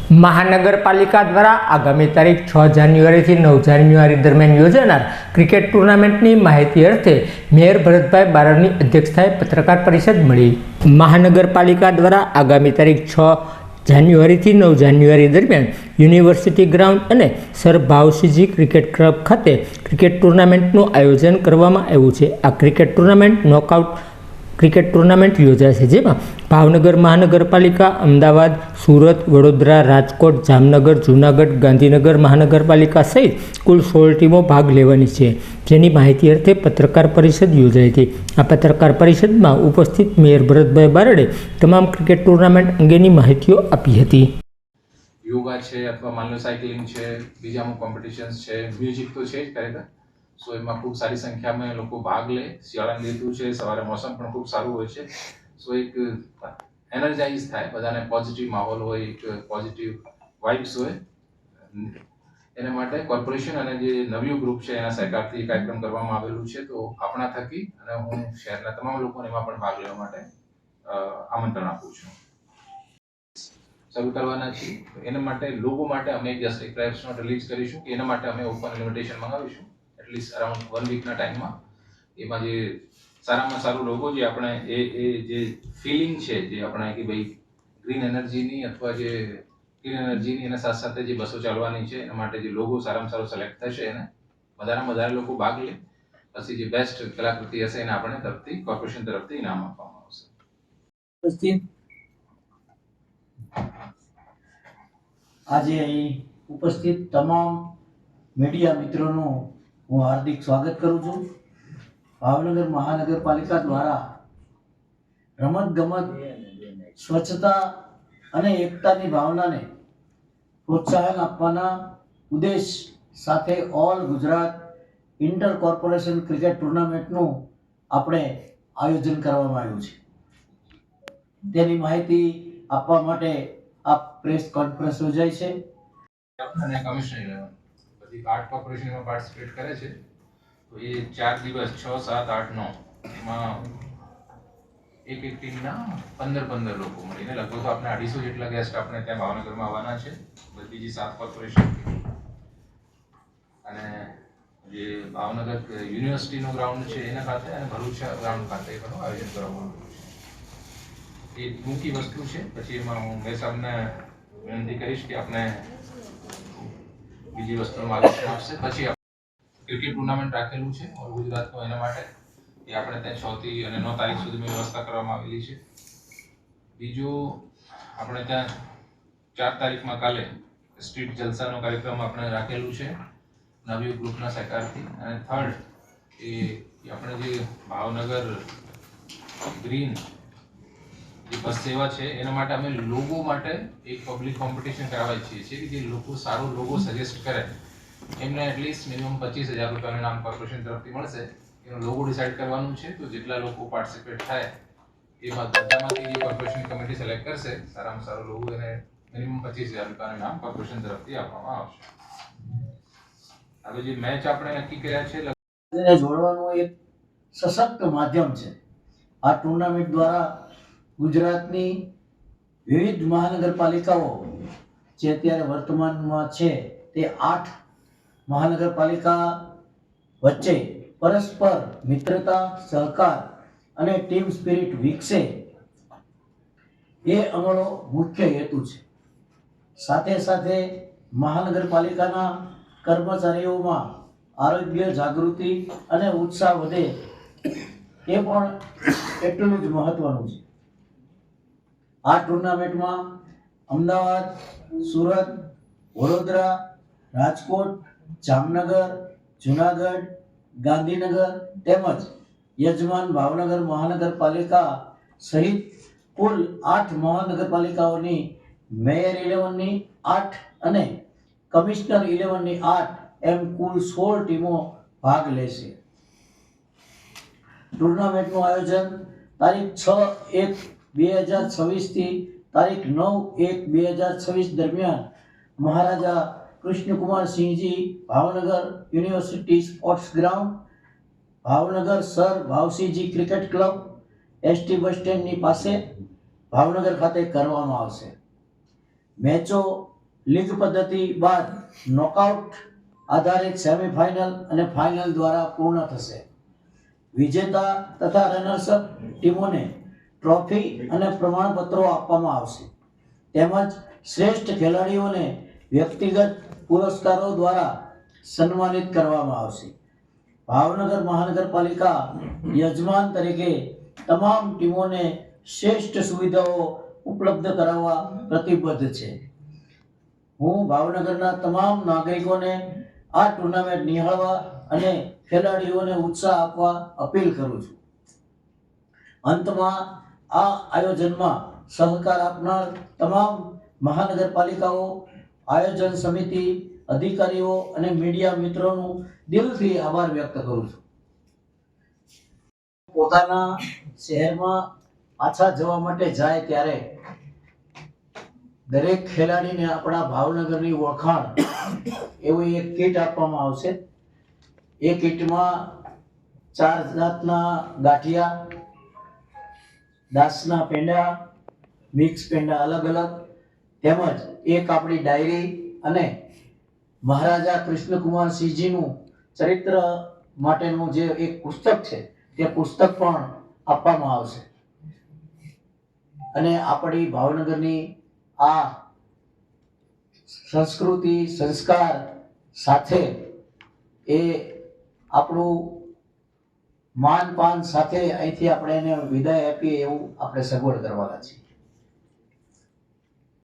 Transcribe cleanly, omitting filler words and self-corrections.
મહાનગરપાલિકા દ્વારા આગામી તારીખ 6 જાન્યુઆરીથી 9 જાન્યુઆરી દરમિયાન યોજાનાર ક્રિકેટ ટુર્નામેન્ટની માહિતી અર્થે મેયર ભરતભાઈ બારડની અધ્યક્ષતાએ પત્રકાર પરિષદ મળી। મહાનગરપાલિકા દ્વારા આગામી તારીખ 6 જાન્યુઆરીથી 9 જાન્યુઆરી દરમિયાન યુનિવર્સિટી ગ્રાઉન્ડ અને સર ભાવસીજી ક્રિકેટ ક્લબ ખાતે ક્રિકેટ ટુર્નામેન્ટનું આયોજન કરવામાં આવ્યું છે। આ cricket tournament knockout cricket tournament યોજાશે, જેમાં ભાવનગર મહાનગરપાલિકા, અમદાવાદ, સુરત, વડોદરા, રાજકોટ, જામનગર, જૂનાગઢ, ગાંધીનગર મહાનગરપાલિકા સહિત કુલ 16 ટીમો ભાગ લેવાની છે, જેની માહિતી અર્થે પત્રકાર પરિષદ યોજાઈ હતી। આ પત્રકાર પરિષદમાં ઉપસ્થિત મેયર ભરતભાઈ બારડે તમામ ક્રિકેટ ટુર્નામેન્ટ અંગેની માહિતીઓ આપી હતી। યોગા છે અથવા માનલો સાયકલિંગ છે, બીજા અમુક કોમ્પિટિશન્સ છે, મ્યુઝિક તો છે જ ખરેખર। સો એમાં ખૂબ સારી સંખ્યામાં લોકો ભાગ લે। શિયાળાની ઋતુ છે, સવારે મોસમ પણ ખૂબ સારું હોય છે। સો એક એનર્જાઇઝ થાય, બધાને પોઝિટિવ માહોલ હોય, એક પોઝિટિવ વાઇબ્સ હોય। એના માટે કોર્પોરેશન અને જે નવ્યું ગ્રુપ છે એના સહકારથી કાર્યક્રમ કરવામાં આવેલું છે। તો આપણા થકી અને હું શહેરના તમામ લોકોને એમાં પણ ભાગ લેવા માટે આમંત્રણ આપું છું। શરૂ કરવાના છીએ, એના માટે લોગો માટે અમે જસ્ટ એક પ્રેસ નોટ રિલીઝ કરીશું કે એના માટે અમે ઓપન ઇન્વિટેશન મંગાવીશું એટલીસ્ટ અરાઉન્ડ 1 વીકના ટાઈમમાં। એમાં જે સારામાં સારું લોગો જે આપણે એ જે ફિલિંગ છે, જે આપણે કે ભાઈ ગ્રીન એનર્જીની અથવા જે ક્લીન એનર્જીની એના સાથે સાથે જે બસો ચાલવાની છે એના માટે જે લોગો સારામાં સારો સિલેક્ટ થશે એને વધારેમાં વધારે લોકો ભાગ લે, પછી જે બેસ્ટ કલાકૃતિ હશે એને આપણે તરફથી કોર્પોરેશન તરફથી ઇનામ આપવામાં આવશે। આજે અહીં ઉપસ્થિત તમામ મીડિયા મિત્રોનું હું હાર્દિક સ્વાગત કરું છું। ભાવનગર મહાનગરપાલિકા દ્વારા રમતગમત, સ્વચ્છતા અને એકતાની ભાવનાને પ્રોત્સાહન આપવાના ઉદ્દેશ સાથે all Gujarat inter corporation cricket ટુર્નામેન્ટનું આપણે આયોજન કરવામાં આવ્યું છે। તેની માહિતી આપવા માટે આ પ્રેસ કોન્ફરન્સ યોજાઈ છે અને કમિશનર 11 બધી 8 કોર્પોરેશન એમાં પાર્ટિસિપેટ કરે છે। તો એ 4 દિવસ 6, 7, 8, 9 એમાં એક ટીમના 15 લોકો મળીને લગભગ આપણે 250 જેટલા ગેસ્ટ આપણે ત્યાં ભાવનગરમાં આવવાના છે, બીજી 7 કોર્પોરેશન અને જે ભાવનગર યુનિવર્સિટીનો ગ્રાઉન્ડ છે એના ખાતે અને ભરૂચ ગ્રાઉન્ડ ખાતે એનું આયોજન કરવામાં આવ્યું છે। એ મોટી વસ્તુ છે। પછી એમાં હું મેં સાહેબને વિનંતી કરીશ કે આપણે બીજી વસ્તુનું માર્ગદર્શન આપશે। પછી ક્રિકેટ ટુર્નામેન્ટ રાખેલું છે ઓલ ગુજરાતનું, એના માટે એ આપણે ત્યાં 6 થી અને 9 તારીખ સુધીની વ્યવસ્થા કરવામાં આવેલી છે। બીજું આપણે ત્યાં 4 તારીખમાં કાલે સ્ટ્રીટ જલસાનો કાર્યક્રમ આપણે રાખેલું છે નવ્યું ગ્રુપના સહકારથી। અને થર્ડ એ આપણે જે ભાવનગર ગ્રીન જે બસ સેવા છે એના માટે અમે લોગો માટે એક પબ્લિક કોમ્પિટિશન કરાવવા છીએ છીએ કે જે લોકો સારો લોગો સજેસ્ટ કરે એમને એટલીસ્ટ મિનિમમ 25,000 રૂપિયાનું નામ કોર્પોરેશન તરફથી મળશે। એનો લોગો ડિસાઇડ કરવાનું છે। તો જેટલા લોકો પાર્ટિસિપેટ થાય એમાં બધામાંથી જે કોર્પોરેશન કમિટી સિલેક્ટ કરશે સારામાં સારો લોગો એને મિનિમમ 25,000 રૂપિયાનું નામ કોર્પોરેશન તરફથી આપવામાં આવશે। હવે જે મેચ આપણે નક્કી કર્યા છે જોડવાનું એક સશક્ત માધ્યમ છે। આ ટુર્નામેન્ટ દ્વારા ગુજરાતની વિવિધ મહાનગરપાલિકાઓ જે અત્યારે વર્તમાનમાં છે તે 8 મહાનગરપાલિકા વચ્ચે પરસ્પર મિત્રતા, સહકાર અને ટીમ સ્પિરિટ વિકસે એ અમારો મુખ્ય હેતુ છે। સાથે સાથે મહાનગરપાલિકાના કર્મચારીઓમાં આરોગ્ય જાગૃતિ અને ઉત્સાહ વધે એ પણ એટલું જ મહત્વનું છે। આ ટુર્નામેન્ટમાં અમદાવાદ, સુરત, વડોદરા, રાજકોટ, જામનગર, જૂનાગઢ, ગાંધીનગર તેમજ યજમાન ભાવનગર મહાનગરપાલિકા સહિત કુલ 8 મહાનગરપાલિકાઓની મેયર 11ની 8 અને કમિશનર 11ની 8 એમ કુલ 16 ટીમો ભાગ લેશે। ટુર્નામેન્ટનું આયોજન તારીખ 6/1/2026 થી તારીખ 9/1/2026 દરમિયાન Maharaja Krishnakumar Sinhji Bhavnagar university sports ground, Bhavnagar sir ભાવસીજી ક્રિકેટ ક્લબ, એસટી બસ સ્ટેન્ડની પાસે ભાવનગર ખાતે કરવામાં આવશે। મેચો લીગ પદ્ધતિ બાદ નોકઆઉટ આધારિત સેમીફાઇનલ અને ફાઇનલ દ્વારા પૂર્ણ થશે. વિજેતા તથા રનર્સઅપ ટીમોને ટ્રોફી અને પ્રમાણપત્રો આપવામાં આવશે તેમજ શ્રેષ્ઠ ખેલાડીઓને વ્યક્તિગત પુરસ્કારો દ્વારા સન્માનિત કરવામાં આવશે. ભાવનગર મહાનગરપાલિકા યજમાન તરીકે તમામ ટીમોને શ્રેષ્ઠ સુવિધાઓ ઉપલબ્ધ કરાવવા પ્રતિબદ્ધ છે. હું ભાવનગરના તમામ નાગરિકોને આ ટુર્નામેન્ટ નિહાળવા અને ખેલાડીઓને ઉત્સાહ આપવા અપીલ કરું છું. અંતમાં આ આયોજનમાં સહકાર આપનાર તમામ મહાનગરપાલિકાઓ, આયોજન સમિતિ, અધિકારીઓ અને મીડિયા મિત્રોનું દિલથી આભાર વ્યક્ત કરું છું. પોતાના શહેરમાં પાછા જવા માટે જાય ત્યારે દરેક ખેલાડીને આપણા ભાવનગરની ઓળખાણ એવી એક કીટ આપવામાં આવશે. એ કીટમાં 4 જાતના ગાંઠિયા, દાસના પેંડા, મિક્સ પેંડા અલગ અલગ, તેમજ એક આપણી ડાયરી અને મહારાજા કૃષ્ણકુમારસિંહજીનું ચરિત્ર માટેનું જે એક પુસ્તક છે તે પુસ્તક પણ આપવામાં આવશે. અને આપણી ભાવનગરની આ સંસ્કૃતિ સંસ્કાર સાથે એ આપણું માન પાન સાથે અહીંથી આપણે એને વિદાય આપીએ એવું આપણે સગવડ કરવાના છીએ.